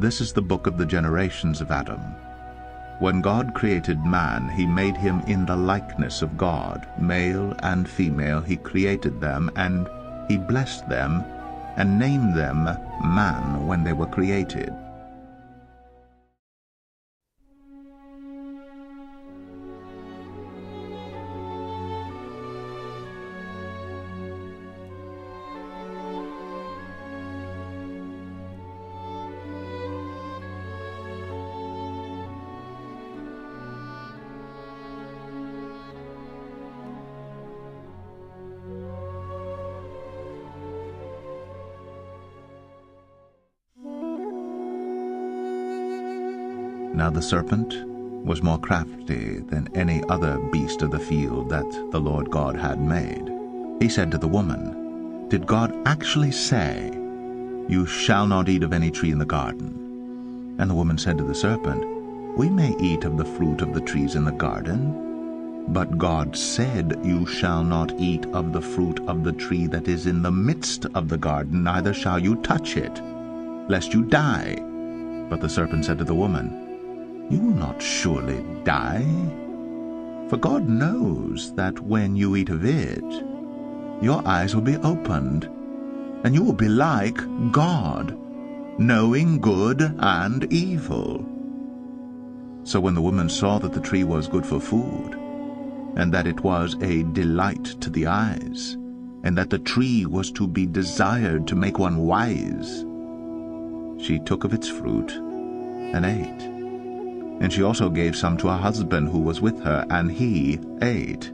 This is the book of the generations of Adam. When God created man, he made him in the likeness of God. Male and female he created them, and he blessed them and named them man when they were created. Now the serpent was more crafty than any other beast of the field that the Lord God had made. He said to the woman, "Did God actually say, 'You shall not eat of any tree in the garden'?" And the woman said to the serpent, "We may eat of the fruit of the trees in the garden, but God said, 'You shall not eat of the fruit of the tree that is in the midst of the garden, neither shall you touch it, lest you die.' But the serpent said to the woman, 'You will not surely die, for God knows that when you eat of it, your eyes will be opened, and you will be like God, knowing good and evil.' So when the woman saw that the tree was good for food, and that it was a delight to the eyes, and that the tree was to be desired to make one wise, she took of its fruit and ate. And she also gave some to her husband who was with her, and he ate.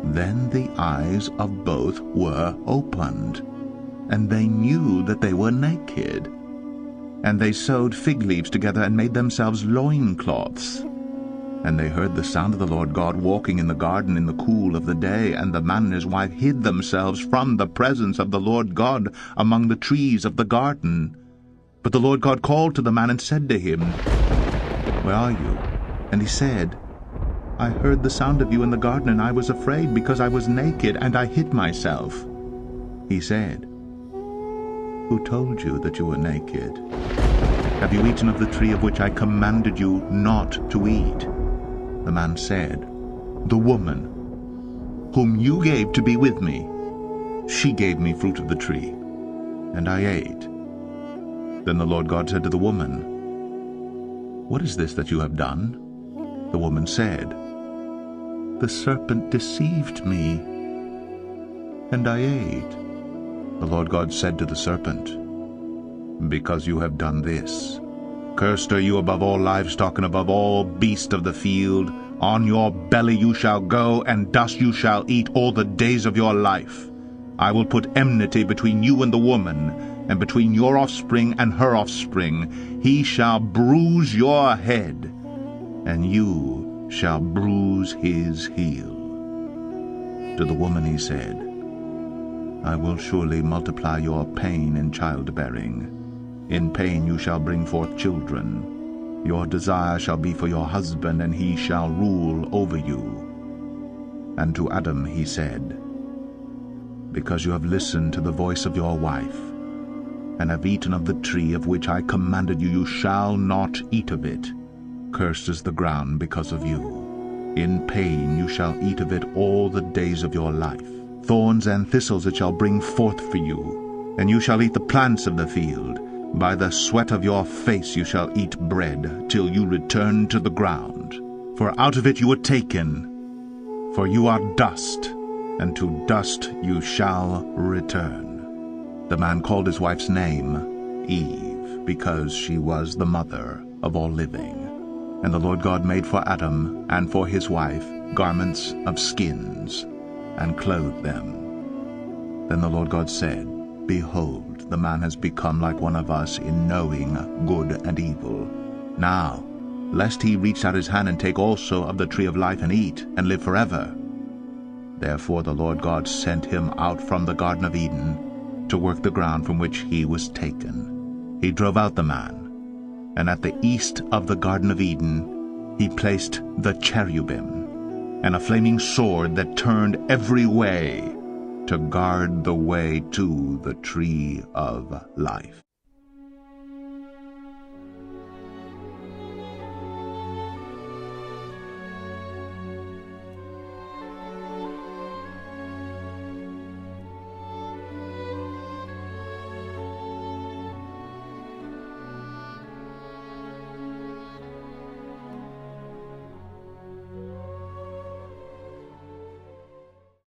Then the eyes of both were opened, and they knew that they were naked. And they sewed fig leaves together and made themselves loincloths. And they heard the sound of the Lord God walking in the garden in the cool of the day, and the man and his wife hid themselves from the presence of the Lord God among the trees of the garden. But the Lord God called to the man and said to him, 'Where are you?' And he said, 'I heard the sound of you in the garden, and I was afraid, because I was naked, and I hid myself.' He said, 'Who told you that you were naked? Have you eaten of the tree of which I commanded you not to eat?' The man said, 'The woman, whom you gave to be with me, she gave me fruit of the tree, and I ate.' Then the Lord God said to the woman, 'What is this that you have done?' The woman said, 'The serpent deceived me, and I ate.' The Lord God said to the serpent, 'Because you have done this, cursed are you above all livestock and above all beasts of the field. On your belly you shall go, and dust you shall eat all the days of your life. I will put enmity between you and the woman, and between your offspring and her offspring. He shall bruise your head, and you shall bruise his heel.' To the woman he said, 'I will surely multiply your pain in childbearing. In pain you shall bring forth children. Your desire shall be for your husband, and he shall rule over you.' And to Adam he said, 'Because you have listened to the voice of your wife, and have eaten of the tree of which I commanded you, you shall not eat of it. Cursed is the ground because of you. In pain you shall eat of it all the days of your life. Thorns and thistles it shall bring forth for you, and you shall eat the plants of the field. By the sweat of your face you shall eat bread, till you return to the ground. For out of it you were taken, for you are dust, and to dust you shall return.' The man called his wife's name Eve, because she was the mother of all living. And the Lord God made for Adam and for his wife garments of skins, and clothed them. Then the Lord God said, 'Behold, the man has become like one of us in knowing good and evil. Now, lest he reach out his hand and take also of the tree of life and eat, and live forever.' Therefore the Lord God sent him out from the Garden of Eden to work the ground from which he was taken. He drove out the man, and at the east of the Garden of Eden he placed the cherubim, and a flaming sword that turned every way, to guard the way to the tree of life.